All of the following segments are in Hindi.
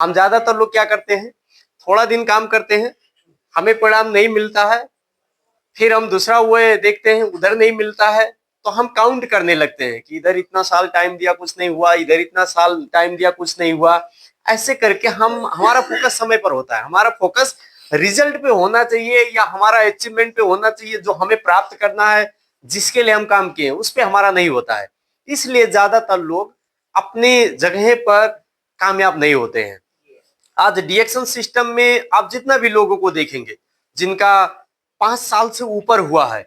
हम ज्यादातर लोग क्या करते हैं, थोड़ा दिन काम करते हैं, हमें परिणाम नहीं मिलता है, फिर हम दूसरा वो देखते हैं उधर नहीं मिलता है, तो हम काउंट करने लगते हैं कि इधर इतना साल टाइम दिया कुछ नहीं हुआ, इधर इतना साल टाइम दिया कुछ नहीं हुआ। ऐसे करके हमारा फोकस समय पर होता है, हमारा फोकस रिजल्ट पे होना चाहिए या हमारा अचीवमेंट पे होना चाहिए, जो हमें प्राप्त करना है, जिसके लिए हम काम किए उस पे हमारा नहीं होता है। इसलिए ज्यादातर लोग अपने जगह पर कामयाब नहीं होते हैं। आज डीएक्शन सिस्टम में आप जितना भी लोगों को देखेंगे जिनका 5 साल से ऊपर हुआ है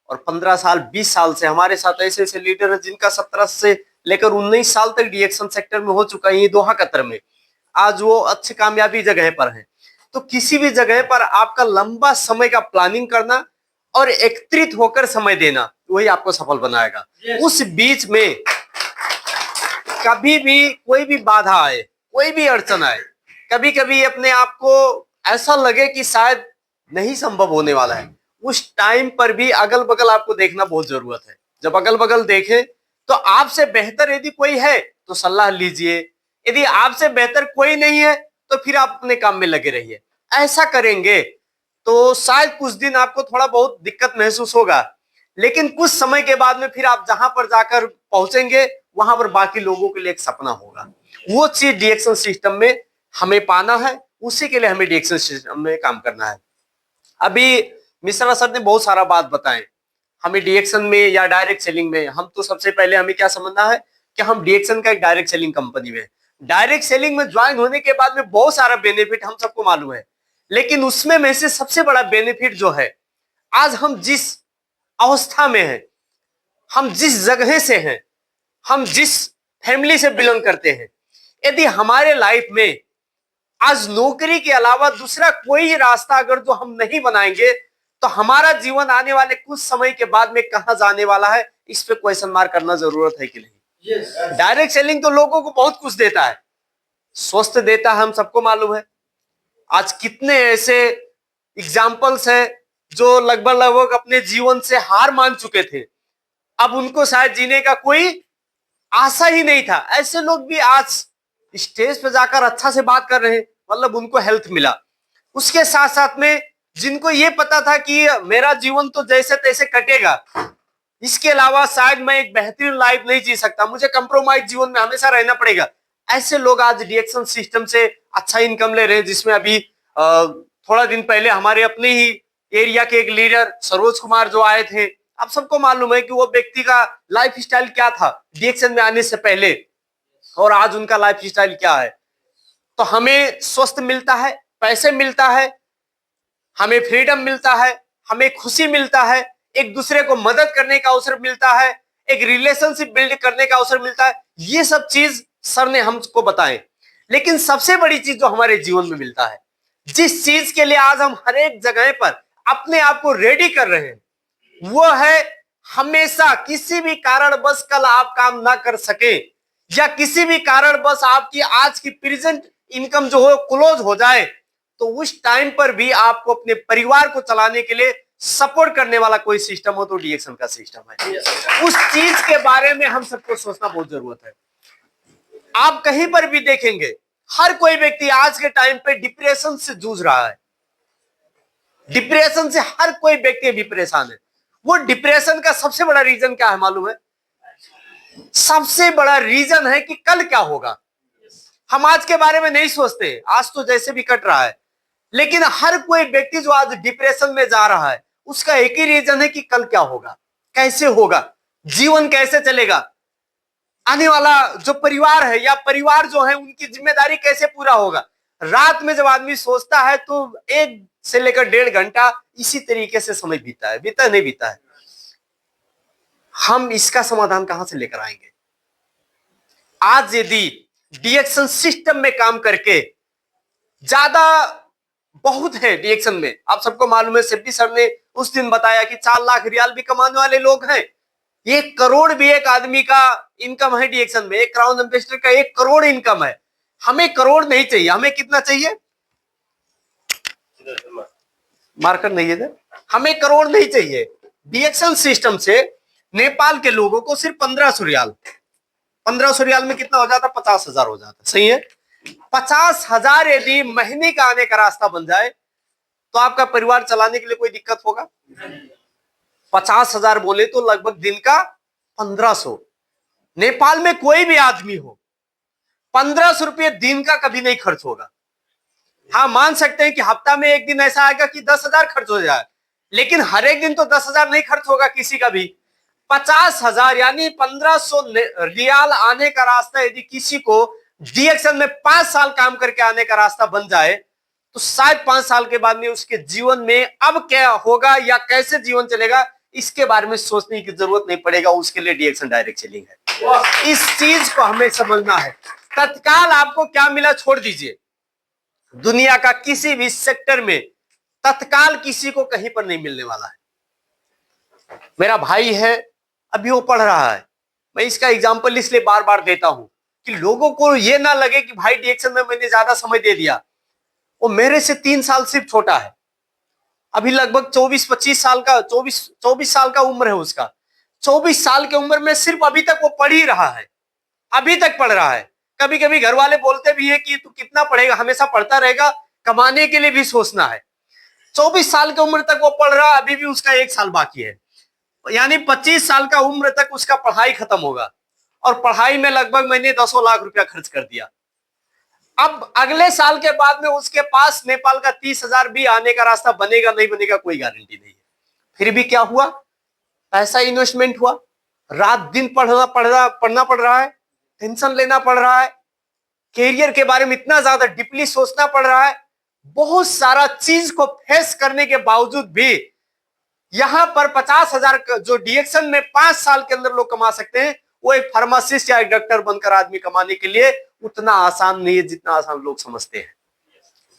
और 15 साल 20 साल से, हमारे साथ ऐसे ऐसे लीडर हैं जिनका 17 से लेकर 19 साल तक डीएक्शन सेक्टर में हो चुका है, ये दोहा कतर में। आज वो अच्छी कामयाबी जगह पर हैं। तो किसी भी जगह पर आपका लंबा समय का प्लानिंग करना और एकत्रित होकर समय देना, वही आपको सफल बनाएगा। उस बीच में कभी भी कोई भी बाधा आए, कोई भी अड़चन आए, कभी कभी अपने आप को ऐसा लगे कि शायद नहीं संभव होने वाला है, उस टाइम पर भी अगल बगल आपको देखना बहुत जरूरत है। जब अगल बगल देखें तो आपसे बेहतर यदि कोई है तो सलाह लीजिए, यदि आपसे बेहतर कोई नहीं है तो फिर आप अपने काम में लगे रहिए। ऐसा करेंगे तो शायद कुछ दिन आपको थोड़ा बहुत दिक्कत महसूस होगा, लेकिन कुछ समय के बाद में फिर आप जहां पर जाकर पहुंचेंगे वहां पर बाकी लोगों के लिए एक सपना होगा। वो चीज डीएक्शन सिस्टम में हमें पाना है, उसी के लिए हमें डीएक्शन सिस्टम में काम करना है। अभी मिश्रा सर ने बहुत सारा बात बताए, हमें डीएक्शन में या डायरेक्ट सेलिंग में, हम तो सबसे पहले हमें क्या समझना है कि हम डीएक्शन का एक डायरेक्ट सेलिंग कंपनी में, डायरेक्ट सेलिंग में ज्वाइन होने के बाद में बहुत सारा बेनिफिट हम सबको मालूम है, लेकिन उसमें में से सबसे बड़ा बेनिफिट जो है, आज हम जिस अवस्था में हैं, हम जिस जगह से हैं, हम जिस फैमिली से बिलोंग करते हैं, यदि हमारे लाइफ में आज नौकरी के अलावा दूसरा कोई रास्ता अगर जो हम नहीं बनाएंगे तो हमारा जीवन आने वाले कुछ समय के बाद में कहां जाने वाला है, इस पे क्वेश्चन मार्क करना जरूरत है कि नहीं। डायरेक्ट सेलिंग तो लोगों को बहुत कुछ देता है, स्वस्थ देता है, हम सबको मालूम है। आज कितने ऐसे एग्जाम्पल्स हैं जो लगभग लगभग अपने जीवन से हार मान चुके थे, अब उनको शायद जीने का कोई आशा ही नहीं था, ऐसे लोग भी आज स्टेज पे जाकर अच्छा से बात कर रहे हैं, मतलब उनको हेल्थ मिला। उसके साथ साथ में जिनको ये पता था कि मेरा जीवन तो जैसे तैसे कटेगा, इसके अलावा शायद मैं एक बेहतरीन लाइफ नहीं जी सकता, मुझे कंप्रोमाइज जीवन में हमेशा रहना पड़ेगा, ऐसे लोग आज डीएक्शन सिस्टम से अच्छा इनकम ले रहे हैं। जिसमें अभी थोड़ा दिन पहले हमारे अपने ही एरिया के एक लीडर सरोज कुमार जो आए थे, आप सबको मालूम है कि वो व्यक्ति का लाइफ स्टाइल क्या था डीएक्शन में आने से पहले और आज उनका लाइफ स्टाइल क्या है। तो हमें स्वस्थ मिलता है, पैसे मिलता है, हमें फ्रीडम मिलता है, हमें खुशी मिलता है, एक दूसरे को मदद करने का अवसर मिलता है, एक रिलेशनशिप बिल्ड करने का अवसर मिलता है। ये सब चीज सर ने हमको बताए, लेकिन सबसे बड़ी चीज जो हमारे जीवन में मिलता है, जिस चीज के लिए आज हम हर एक जगह पर अपने आप को रेडी कर रहे हैं, वो है हमेशा किसी भी कारणवश कल आप काम ना कर सके या किसी भी कारणवश आपकी आज की प्रेजेंट इनकम जो हो क्लोज हो जाए, तो उस टाइम पर भी आपको अपने परिवार को चलाने के लिए सपोर्ट करने वाला कोई सिस्टम हो तो डीएक्शन का सिस्टम है। उस चीज के बारे में हम सबको सोचना बहुत जरूरत है। आप कहीं पर भी देखेंगे हर कोई व्यक्ति आज के टाइम पे डिप्रेशन से जूझ रहा है, डिप्रेशन से हर कोई व्यक्ति भी परेशान है। वो डिप्रेशन का सबसे बड़ा रीजन क्या है मालूम है? सबसे बड़ा रीजन है कि कल क्या होगा। हम आज के बारे में नहीं सोचते, आज तो जैसे भी कट रहा है, लेकिन हर कोई व्यक्ति जो आज डिप्रेशन में जा रहा है उसका एक ही रीजन है कि कल क्या होगा, कैसे होगा, जीवन कैसे चलेगा, आने वाला जो परिवार है या परिवार जो है उनकी जिम्मेदारी कैसे पूरा होगा। रात में जब आदमी सोचता है तो 1 से लेकर 1.5 घंटा इसी तरीके से समय बीता है, बीता नहीं बीता है। हम इसका समाधान कहां से लेकर आएंगे? आज यदि डीएक्शन सिस्टम में काम करके, ज्यादा बहुत है डीएक्शन में, आप सबको मालूम है, सिब्बी सर ने उस दिन बताया कि 4 लाख रियाल भी कमाने वाले लोग हैं, 1 करोड़ भी एक आदमी का इनकम है डीएक्शन में, एक क्राउन एम्बेसडर का 1 करोड़ इनकम है। हमें करोड़ नहीं चाहिए, हमें कितना चाहिए? मार्कर नहीं है, हमें करोड़ नहीं चाहिए। डीएक्शन सिस्टम से नेपाल के लोगों को सिर्फ 1500 रियाल, 1500 रियाल में कितना हो जाता? 50,000 हो जाता, सही है। 50,000 यदि महीने का आने का रास्ता बन जाए तो आपका परिवार चलाने के लिए कोई दिक्कत होगा? 50,000 बोले तो लगभग दिन का 1500। नेपाल में कोई भी आदमी हो, 1500 रुपये दिन का कभी नहीं खर्च होगा। हाँ, मान सकते हैं कि हफ्ता में एक दिन ऐसा आएगा कि 10,000 खर्च हो जाए, लेकिन हर एक दिन तो 10,000 नहीं खर्च होगा किसी का भी। 50,000 यानी 1500 रियाल आने का रास्ता यदि किसी को डीएक्सन में 5 साल काम करके आने का रास्ता बन जाए तो शायद 5 साल के बाद में उसके जीवन में अब क्या होगा या कैसे जीवन चलेगा इसके बारे में सोचने की जरूरत नहीं पड़ेगा। उसके लिए डीएक्सन डायरेक्ट सेलिंग है। इस चीज को हमें समझना है। तत्काल आपको क्या मिला छोड़ दीजिए, दुनिया का किसी भी सेक्टर में तत्काल किसी को कहीं पर नहीं मिलने वाला है। मेरा भाई है, अभी वो पढ़ रहा है। मैं इसका एग्जांपल इसलिए बार बार देता हूं कि लोगों को ये ना लगे कि भाई डीएक्सन में मैंने ज्यादा समय दे दिया। वो मेरे से 3 साल सिर्फ छोटा है, अभी लगभग 24-25 साल का 24 साल का उम्र है उसका। 24 साल की उम्र में सिर्फ अभी तक वो पढ़ ही रहा है, अभी तक पढ़ रहा है। कभी कभी घर वाले बोलते भी है कि तू कितना पढ़ेगा, हमेशा पढ़ता रहेगा, कमाने के लिए भी सोचना है। 24 साल की उम्र तक वो पढ़ रहा, अभी भी उसका 1 साल बाकी है, यानी 25 साल का उम्र तक उसका पढ़ाई खत्म होगा। और पढ़ाई में लगभग मैंने 10 लाख रुपया खर्च कर दिया। अब अगले साल के बाद में उसके पास नेपाल का 30,000 भी आने का रास्ता बनेगा नहीं बनेगा कोई गारंटी नहीं है। फिर भी क्या हुआ, पैसा इन्वेस्टमेंट हुआ, रात दिन पढ़ना पड़ रहा है, टेंशन लेना पड़ रहा है, कैरियर के बारे में इतना ज्यादा डीपली सोचना पड़ रहा है। बहुत सारा चीज को फेस करने के बावजूद भी यहां पर 50,000 जो डीएक्सन में 5 साल के अंदर लोग कमा सकते हैं, वो एक फार्मासिस्ट या एक डॉक्टर बनकर आदमी कमाने के लिए उतना आसान नहीं है जितना आसान लोग समझते हैं।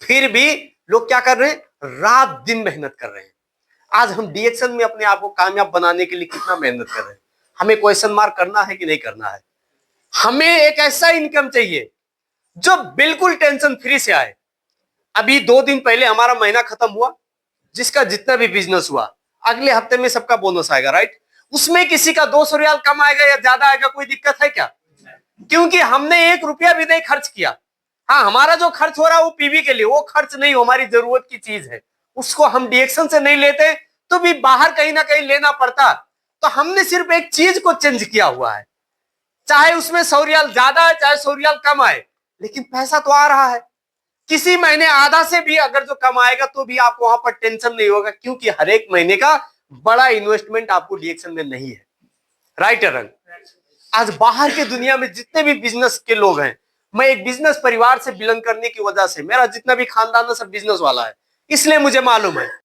फिर भी लोग क्या कर रहे हैं, रात दिन मेहनत कर रहे हैं। आज हम डीएक्सन में अपने आप को कामयाब बनाने के लिए कितना मेहनत कर रहे हैं। हमें क्वेश्चन मार्क करना है कि नहीं करना है। हमें एक ऐसा इनकम चाहिए जो बिल्कुल टेंशन फ्री से आए। अभी 2 दिन पहले हमारा महीना खत्म हुआ, जिसका जितना भी बिजनेस हुआ, अगले हफ्ते में सबका बोनस आएगा, राइट? उसमें किसी का 200 रियाल कम आएगा या ज्यादा आएगा, कोई दिक्कत है क्या? क्योंकि हमने 1 रुपया भी नहीं खर्च किया। हाँ, हमारा जो खर्च हो रहा है वो पीवी के लिए, वो खर्च नहीं, हमारी जरूरत की चीज है, उसको हम डीएक्सन से नहीं लेते तो भी बाहर कहीं ना कहीं लेना पड़ता। तो हमने सिर्फ एक चीज को चेंज किया हुआ है, चाहे उसमें 100 रियाल ज्यादा है चाहे 100 रियाल कम आए, लेकिन पैसा तो आ रहा है। किसी महीने आधा से भी अगर जो कम आएगा तो भी आपको वहां पर टेंशन नहीं होगा, क्योंकि हर एक महीने का बड़ा इन्वेस्टमेंट आपको डीएक्सन में नहीं है, राइट रंग? आज बाहर के दुनिया में जितने भी बिजनेस के लोग हैं, मैं एक बिजनेस परिवार से बिलोंग करने की वजह से, मेरा जितना भी खानदान है सब बिजनेस वाला है, इसलिए मुझे मालूम है